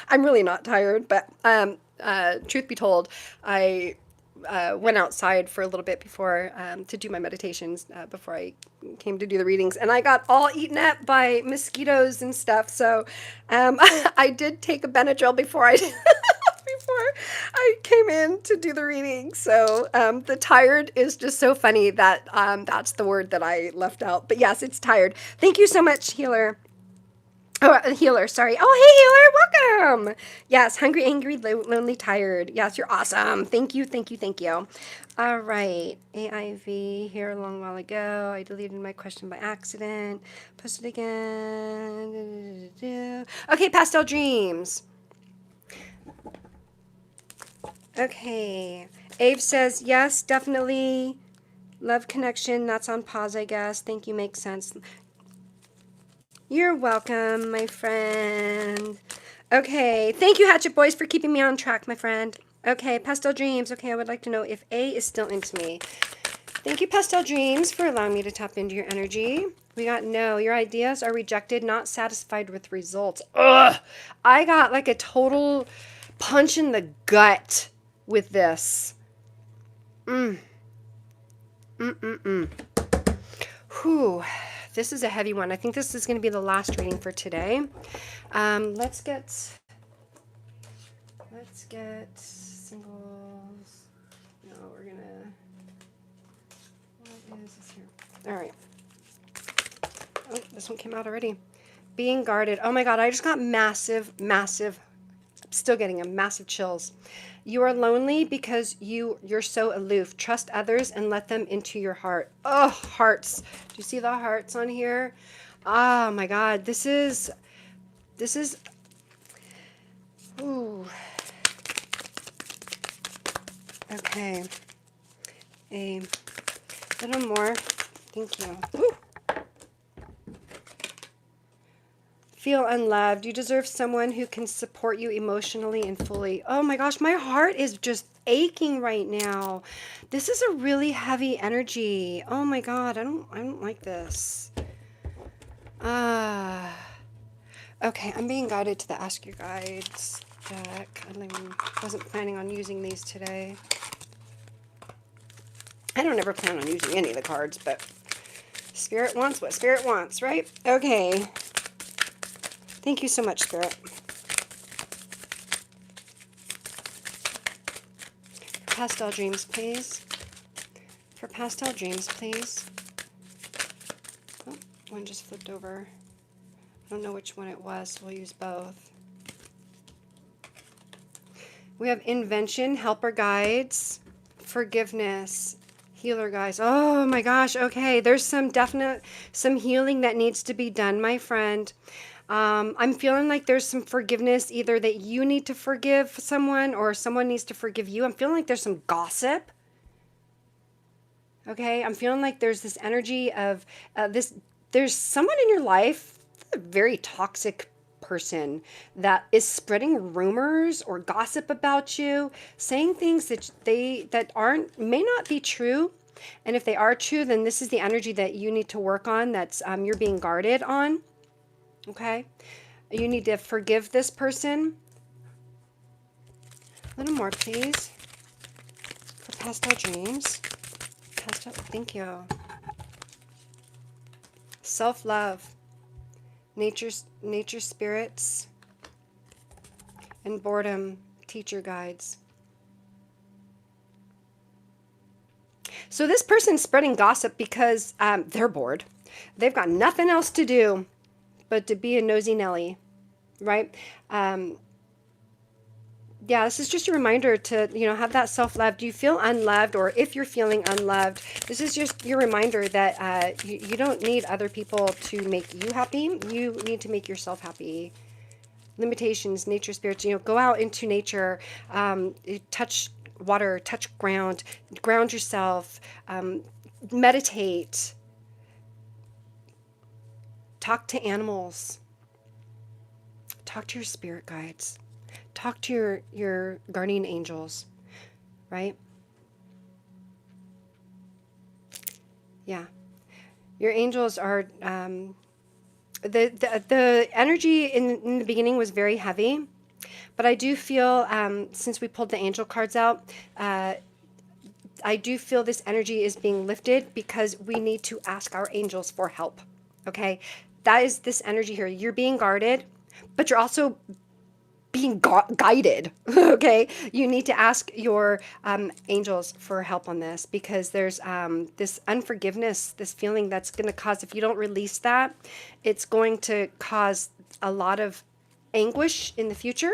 I'm really not tired, but truth be told, I went outside for a little bit before to do my meditations before I came to do the readings, and I got all eaten up by mosquitoes and stuff. So I did take a Benadryl before I before I came in to do the reading. So the tired is just so funny that that's the word that I left out. But yes, it's tired. Thank you so much, healer. Oh, healer, sorry. Oh, hey, healer, welcome. Yes, hungry, angry, lonely, tired. Yes, you're awesome. Thank you, thank you, thank you. All right, AIV here a long while ago. I deleted my question by accident. Post it again. Okay, pastel dreams. Okay. Ave says, yes, definitely. Love connection. That's on pause, I guess. Thank you. Makes sense. You're welcome, my friend. Okay. Thank you, Hatchet Boys, for keeping me on track, my friend. Okay. Pastel Dreams. Okay. I would like to know if A is still into me. Thank you, Pastel Dreams, for allowing me to tap into your energy. We got no. Your ideas are rejected, not satisfied with results. Ugh. I got like a total punch in the gut with this. Whew. This is a heavy one. I think this is going to be the last reading for today. Let's get singles. No, we're going to... What is this here? All right. Oh, this one came out already. Being guarded. Oh my God, I just got massive, still getting a massive chills. You are lonely because you're so aloof. Trust others and let them into your heart. Oh, hearts. Do you see the hearts on here? Oh my God, this is, ooh. Okay. A little more. Thank you. Ooh. Feel unloved. You deserve someone who can support you emotionally and fully. Oh my gosh, my heart is just aching right now. This is a really heavy energy. Oh my God, I don't like this. Okay, I'm being guided to the Ask Your Guides deck. I wasn't planning on using these today. I don't ever plan on using any of the cards, but Spirit wants what Spirit wants, right? Okay. Thank you so much, Spirit. Pastel Dreams, please. For Pastel Dreams, please. Oh, one just flipped over. I don't know which one it was, so we'll use both. We have Invention, Helper Guides, Forgiveness, Healer Guides. Oh my gosh, okay. There's some healing that needs to be done, my friend. I'm feeling like there's some forgiveness, either that you need to forgive someone or someone needs to forgive you. I'm feeling like there's some gossip. Okay, I'm feeling like there's this energy of there's someone in your life, a very toxic person that is spreading rumors or gossip about you, saying things that may not be true. And if they are true, then this is the energy that you need to work on, that's you're being guarded on. Okay, you need to forgive this person. A little more, please, for Pastel Dreams. Pastel, thank you. Self-love, nature spirits, and boredom, teacher guides. So this person's spreading gossip because they're bored. They've got nothing else to do but to be a nosy Nelly, right? Yeah, this is just a reminder to, have that self-love. Do you feel unloved? Or if you're feeling unloved, this is just your reminder that you don't need other people to make you happy. You need to make yourself happy. Limitations, nature spirits, go out into nature, touch water, touch ground yourself, meditate. Talk to animals. Talk to your spirit guides. Talk to your guardian angels, right? Yeah. Your angels are, the energy in the beginning was very heavy, but I do feel, since we pulled the angel cards out, I do feel this energy is being lifted because we need to ask our angels for help. Okay, that is this energy here. You're being guarded, but you're also being guided. Okay, you need to ask your angels for help on this, because there's this unforgiveness, this feeling that's going to cause, if you don't release that, it's going to cause a lot of anguish in the future,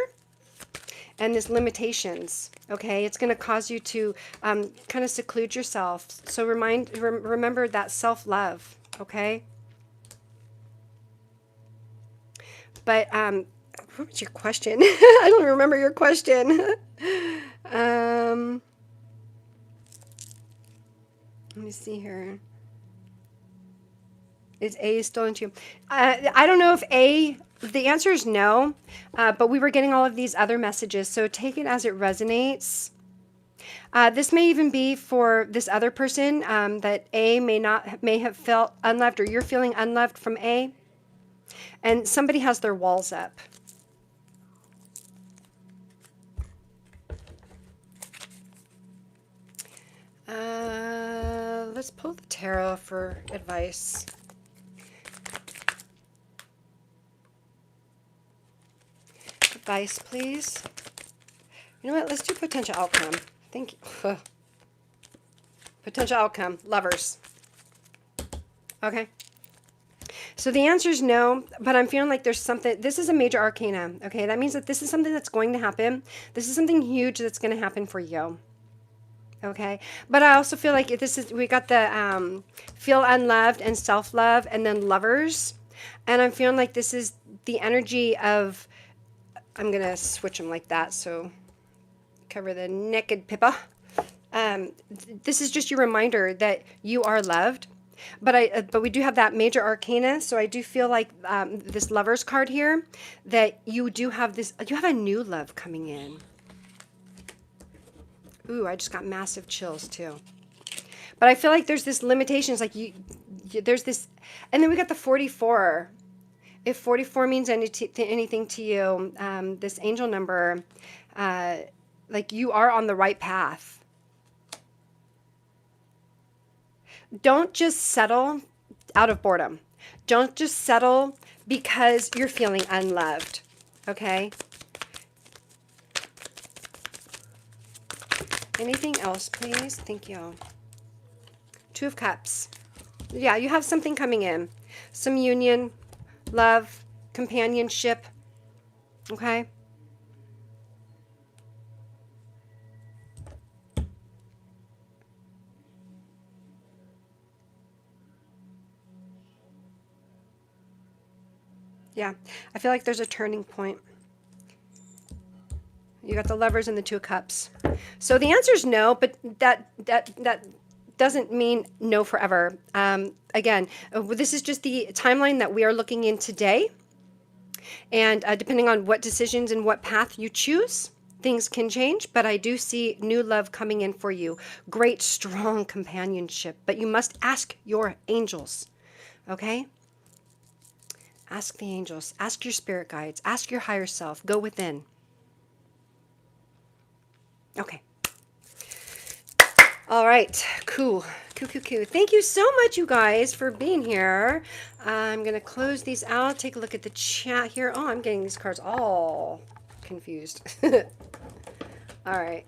and this limitations. Okay, it's going to cause you to kind of seclude yourself. So remember that self-love. Okay, but what was your question? I don't remember your question. Let me see here. Is A still into you? I don't know if A, the answer is no, but we were getting all of these other messages, so take it as it resonates. This may even be for this other person, that A may have felt unloved, or you're feeling unloved from A, and somebody has their walls up. Let's pull the tarot for advice. Advice, please. You know what? Let's do potential outcome. Thank you. Potential outcome. Lovers. Okay. So the answer is no, but I'm feeling like there's something. This is a major arcana. Okay. That means that this is something that's going to happen. This is something huge that's going to happen for you. Okay, but I also feel like we got the feel unloved and self-love, and then lovers, and I'm feeling like this is the energy of, I'm gonna switch them like that, so cover the naked Pippa. This is just your reminder that you are loved, but we do have that major arcana, so I do feel like this lovers card here, that you have a new love coming in. Ooh, I just got massive chills too. But I feel like there's this limitations, like there's this, and then we got the 44. If 44 means anything to you, this angel number, like you are on the right path. Don't just settle out of boredom. Don't just settle because you're feeling unloved, okay? Anything else, please? Thank you. Two of Cups. Yeah, you have something coming in. Some union, love, companionship. Okay? Yeah, I feel like there's a turning point. You got the Lovers and the Two of Cups. So the answer is no, but that doesn't mean no forever. Again, this is just the timeline that we are looking in today. And depending on what decisions and what path you choose, things can change. But I do see new love coming in for you. Great, strong companionship. But you must ask your angels. Okay? Ask the angels. Ask your spirit guides. Ask your higher self. Go within. Okay. All right. Cool. Cool. Thank you so much, you guys, for being here. I'm going to close these out. Take a look at the chat here. Oh, I'm getting these cards all confused. All right.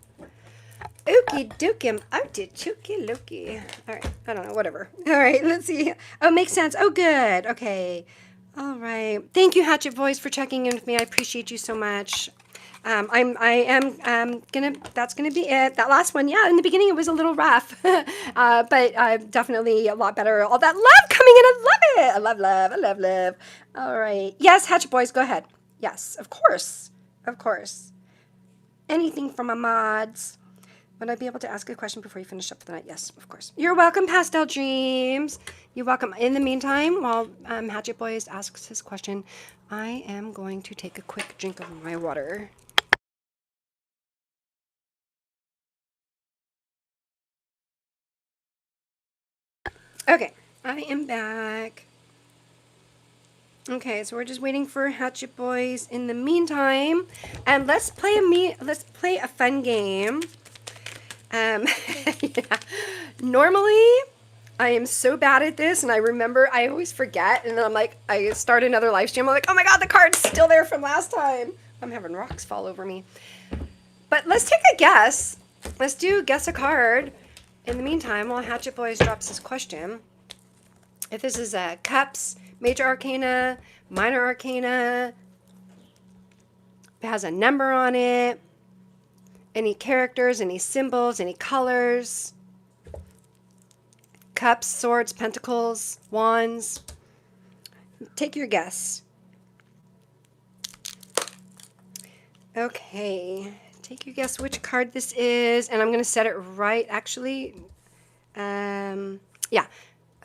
Okie dokie. Artichokey Loki. All right. I don't know. Whatever. All right. Let's see. Oh, makes sense. Oh, good. Okay. All right. Thank you, Hatchet Voice, for checking in with me. I appreciate you so much. That's gonna be it. That last one, yeah, in the beginning it was a little rough, but definitely a lot better. All that love coming in, I love it. I love love. All right, yes, Hatchet Boys, go ahead. Yes, of course. Anything from my mods. Would I be able to ask a question before you finish up for the night? Yes, of course. You're welcome, Pastel Dreams. You're welcome. In the meantime, while Hatchet Boys asks his question, I am going to take a quick drink of my water. Okay, I am back. Okay, so we're just waiting for Hatchet Boys in the meantime, and let's play a fun game. Yeah. Normally, I am so bad at this, and I remember I always forget, and then I'm like, I start another live stream. I'm like, oh my god, the card's still there from last time. I'm having rocks fall over me. But let's take a guess. Let's do guess a card. In the meantime, while Hatchet Boys drops this question, if this is Cups, Major Arcana, Minor Arcana, if it has a number on it, any characters, any symbols, any colors, cups, swords, pentacles, wands. Take your guess. Okay, take your guess which card this is, and I'm going to set it right, actually. Yeah.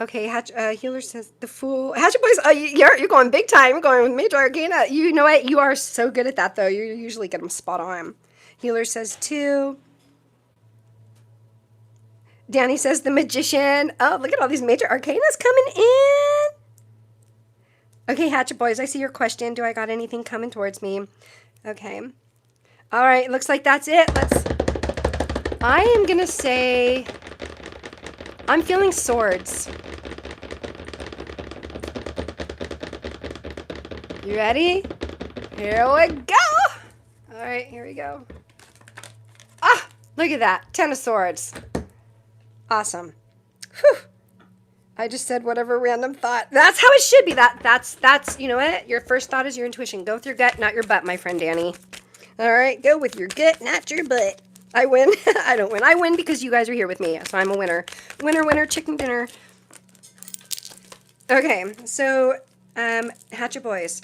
Okay, Healer says the Fool. Hatchet Boys, you're going big time. You're going with Major Arcana. You know what? You are so good at that, though. You usually get them spot on. Healer says 2. Danny says the Magician. Oh, look at all these Major Arcanas coming in. Okay, Hatchet Boys, I see your question. Do I got anything coming towards me? Okay. All right, looks like that's it. I am going to say, I'm feeling swords. You ready? Here we go. All right, here we go. Ah, look at that. 10 of Swords. Awesome. Whew. I just said whatever random thought. That's how it should be. That's you know what? Your first thought is your intuition. Go with your gut, not your butt, my friend Danny. All right, go with your gut, not your butt. I win. I don't win. I win because you guys are here with me, so I'm a winner. Winner, winner, chicken dinner. Okay, so Hatchet Boys.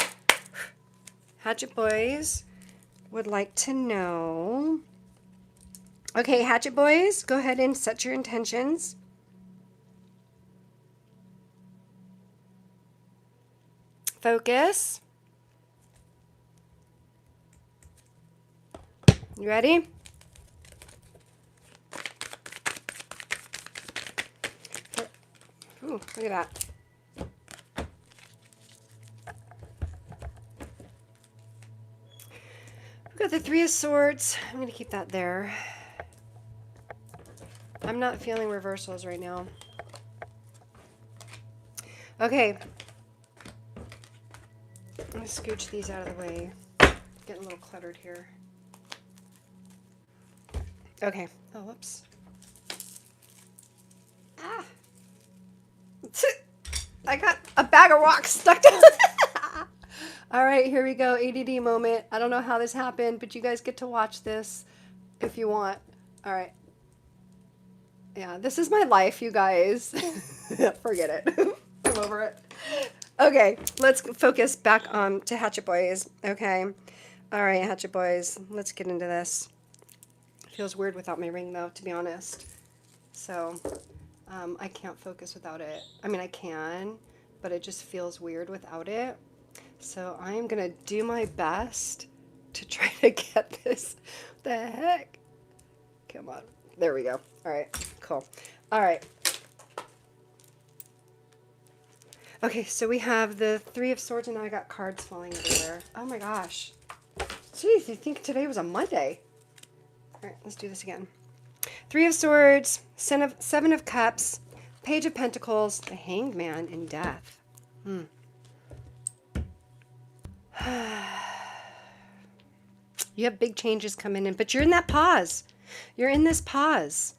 Hatchet Boys would like to know. Okay, Hatchet Boys, go ahead and set your intentions. Focus. You ready? Ooh, look at that. We've got the 3 of Swords. I'm going to keep that there. I'm not feeling reversals right now. Okay. I'm going to scooch these out of the way. Getting a little cluttered here. Okay. Oh, whoops. Ah. I got a bag of rocks stuck to All right, here we go. ADD moment. I don't know how this happened, but you guys get to watch this if you want. All right. Yeah, this is my life, you guys. Forget it. I'm over it. Okay, let's focus back on to Hatchet Boys. Okay. All right, Hatchet Boys. Let's get into this. It feels weird without my ring, though, to be honest. So, I can't focus without it. I mean, I can, but it just feels weird without it. So I am going to do my best to try to get this. What the heck? Come on. There we go. All right. Cool. All right. Okay, so we have the 3 of Swords, and now I got cards falling everywhere. Oh my gosh. Jeez, you think today was a Monday. All right, let's do this again. 3 of Swords, 7 of Cups, Page of Pentacles, the Hanged Man, and Death. You have big changes coming in, but you're in that pause. You're in this pause.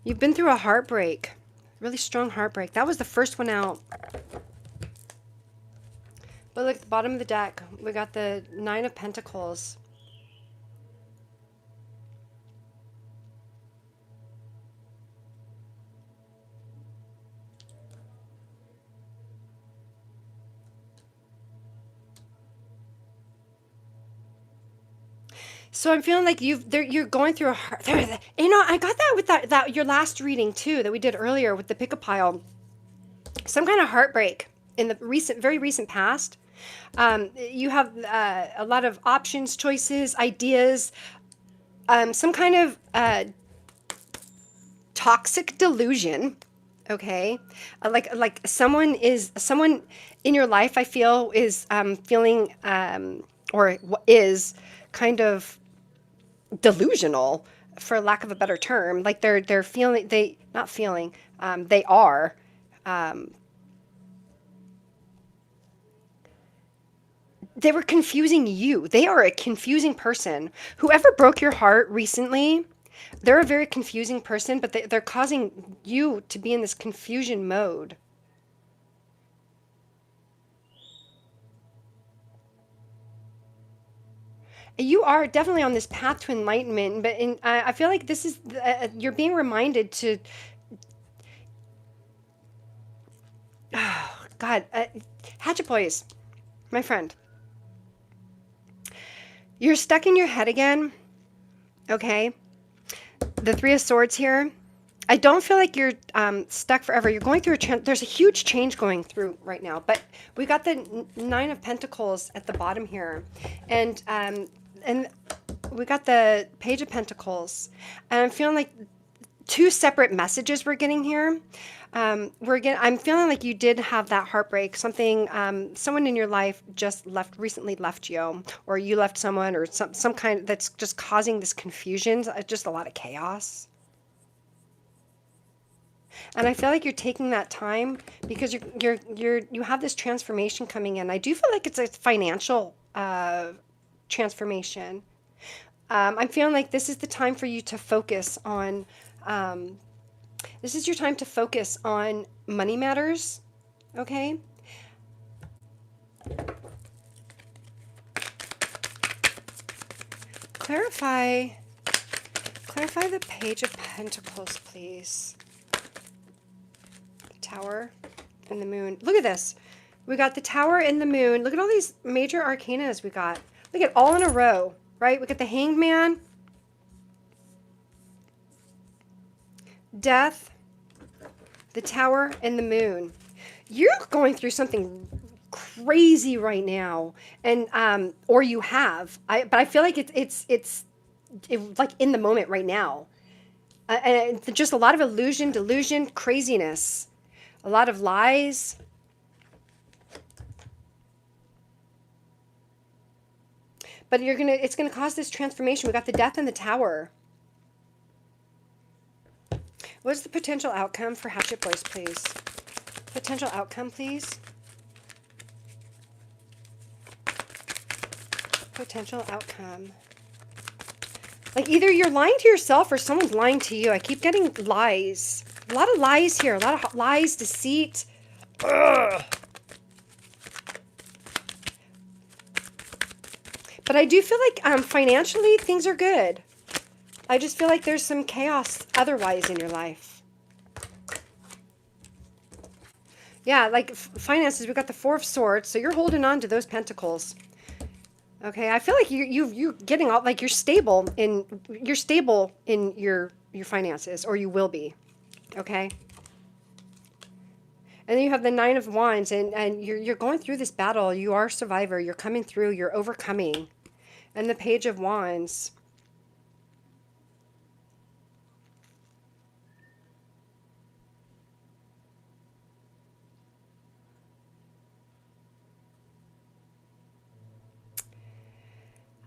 You've been through a heartbreak, really strong heartbreak. That was the first one out. But look at the bottom of the deck. We got the 9 of Pentacles. So I'm feeling like you're going through a hard, you know, I got that with that your last reading too that we did earlier with the pick a pile. Some kind of heartbreak in the very recent past. You have a lot of options, choices, ideas, some kind of toxic delusion. Okay, like someone in your life, I feel is feeling or is kind of delusional, for lack of a better term. Like they're feeling, they not feeling, they are. They were confusing you. They are a confusing person. Whoever broke your heart recently, they're a very confusing person, but they're causing you to be in this confusion mode. You are definitely on this path to enlightenment, but I feel like this is, you're being reminded to, oh, God, Hatchet Boys, my friend, you're stuck in your head again, okay? The Three of Swords here. I don't feel like you're stuck forever. You're going through there's a huge change going through right now, but we got the Nine of Pentacles at the bottom here, and we got the Page of Pentacles, and I'm feeling like two separate messages we're getting here. I'm feeling like you did have that heartbreak. Something, someone in your life just recently left you, or you left someone, or some kind that's just causing this confusion, just a lot of chaos. And I feel like you're taking that time because you have this transformation coming in. I do feel like it's a financial transformation. I'm feeling like this is the time for you to focus on. This is your time to focus on money matters. Okay. Clarify the Page of Pentacles, please. Tower and the Moon. Look at this. We got the Tower and the Moon. Look at all these major arcanas we got. Look at all in a row, right? We got the Hanged Man, Death, the Tower, and the Moon. You're going through something crazy right now, and or you have. But I feel like it's like in the moment right now, and it's just a lot of illusion, delusion, craziness. A lot of lies. But it's gonna cause this transformation. We got the Death and the Tower. What's the potential outcome for Hatchet Boys, please? Potential outcome, please. Potential outcome. Like either you're lying to yourself or someone's lying to you. I keep getting lies. A lot of lies here. A lot of lies, deceit. Ugh. But I do feel like financially things are good. I just feel like there's some chaos otherwise in your life. Yeah, like finances, we got the Four of Swords. So you're holding on to those pentacles. Okay, I feel like you're getting all, like you're stable in your finances, or you will be. Okay. And then you have the Nine of Wands, and you're going through this battle. You are a survivor. You're coming through. You're overcoming. And the Page of Wands.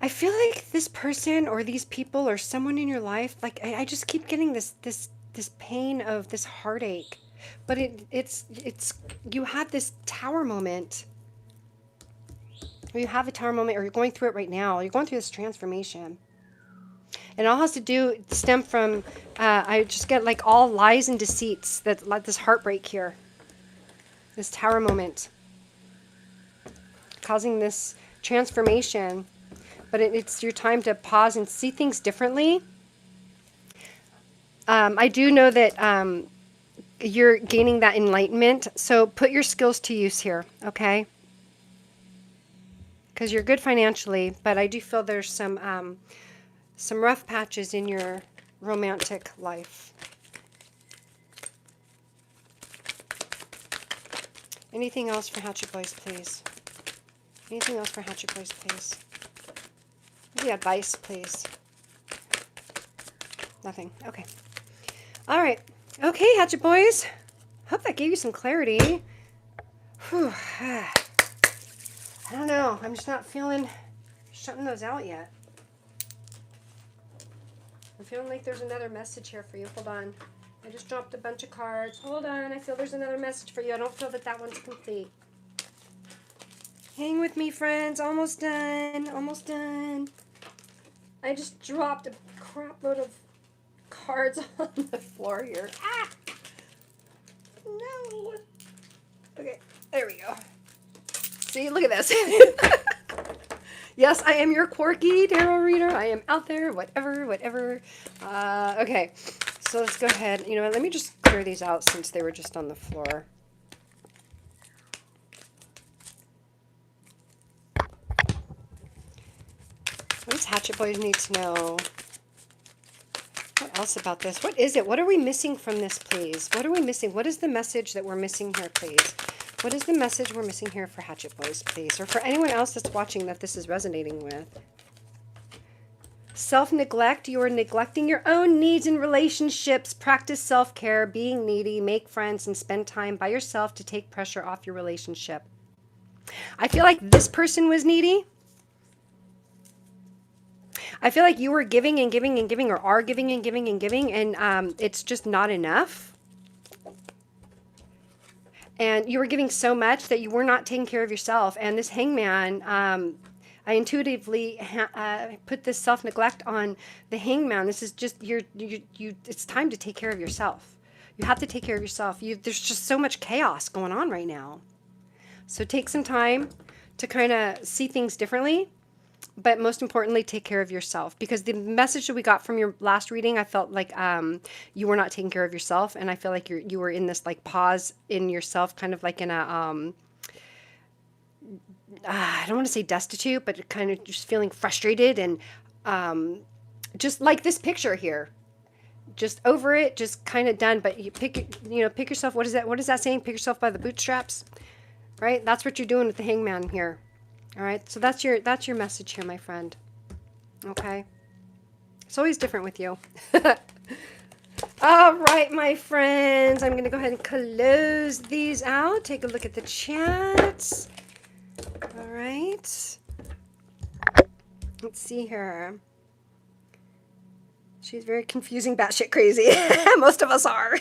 I feel like this person or these people or someone in your life, like I just keep getting this pain of this heartache. But it's you had this Tower moment. Or you have a Tower moment, or you're going through it right now. You're going through this transformation. And it all has to stem from, I just get like all lies and deceits, that like this heartbreak here. This Tower moment. Causing this transformation. But it's your time to pause and see things differently. I do know that you're gaining that enlightenment. So put your skills to use here, okay? Because you're good financially, but I do feel there's some rough patches in your romantic life. Anything else for Hatchet Boys, please? Anything else for Hatchet Boys, please? The advice, please. Nothing. Okay. All right. Okay, Hatchet Boys. Hope that gave you some clarity. Whew. I don't know. I'm just not feeling shutting those out yet. I'm feeling like there's another message here for you. Hold on. I just dropped a bunch of cards. Hold on. I feel there's another message for you. I don't feel that that one's complete. Hang with me, friends. Almost done. Almost done. I just dropped a crap load of cards on the floor here. Ah! No. Okay. There we go. See, look at this. Yes, I am your quirky tarot reader. I am out there, whatever. Okay, so let's go ahead. You know what? Let me just clear these out since they were just on the floor. What does Hatchet Boys need to know? What else about this? What is it? What are we missing from this, please? What are we missing? What is the message that we're missing here, please? What is the message we're missing here for Hatchet Boys, please? Or for anyone else that's watching that this is resonating with? Self-neglect. You are neglecting your own needs in relationships. Practice self-care, being needy, make friends, and spend time by yourself to take pressure off your relationship. I feel like this person was needy. I feel like you were giving and giving and giving, or are giving and giving and giving, and it's just not enough. And you were giving so much that you were not taking care of yourself. And this hangman, I intuitively put this self-neglect on the hangman. This is just, it's time to take care of yourself. You have to take care of yourself. There's just so much chaos going on right now. So take some time to kind of see things differently. But most importantly, take care of yourself, because the message that we got from your last reading, I felt like you were not taking care of yourself, and I feel like you were in this like pause in yourself, kind of like in a I don't want to say destitute, but kind of just feeling frustrated and just like this picture here, just over it, just kind of done. But you pick yourself. What is that? What is that saying? Pick yourself by the bootstraps, right? That's what you're doing with the hangman here. All right, so that's your message here, my friend. Okay, it's always different with you. All right, my friends, I'm going to go ahead and close these out. Take a look at the chats. All right, let's see here. She's very confusing, batshit crazy. Most of us are.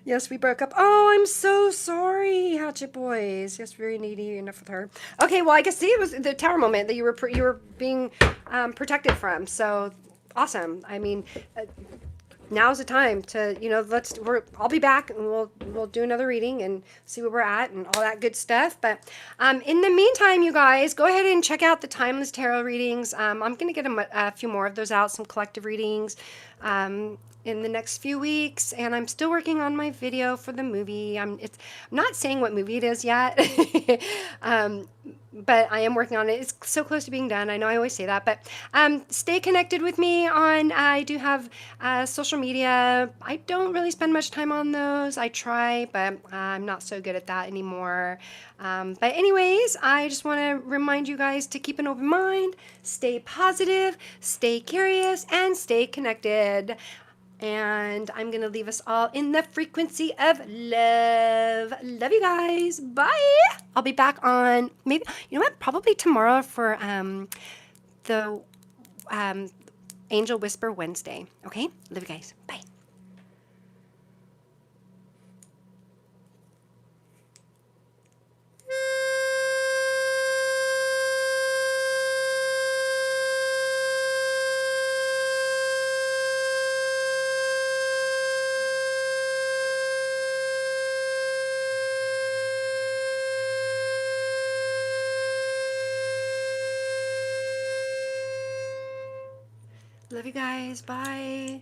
Yes, we broke up. Oh, I'm so sorry, Hatchet Boys. Yes, very needy. Enough with her. Okay, well, I guess see, it was the tower moment that you were being protected from. So awesome. I mean, now's the time to I'll be back and we'll do another reading and see where we're at and all that good stuff. But in the meantime, you guys, go ahead and check out the Timeless Tarot readings. I'm going to get a few more of those out, some collective readings. In the next few weeks, and I'm still working on my video for the movie. I'm not saying what movie it is yet, but I am working on it. It's so close to being done. I know I always say that, but stay connected with me on, I do have social media. I don't really spend much time on those. I try, but I'm not so good at that anymore. But anyways, I just want to remind you guys to keep an open mind, stay positive, stay curious, and stay connected. And I'm going to leave us all in the frequency of love. Love you guys. Bye. I'll be back on probably tomorrow for the Angel Whisper Wednesday. Okay? Love you guys. Bye. Love you guys. Bye.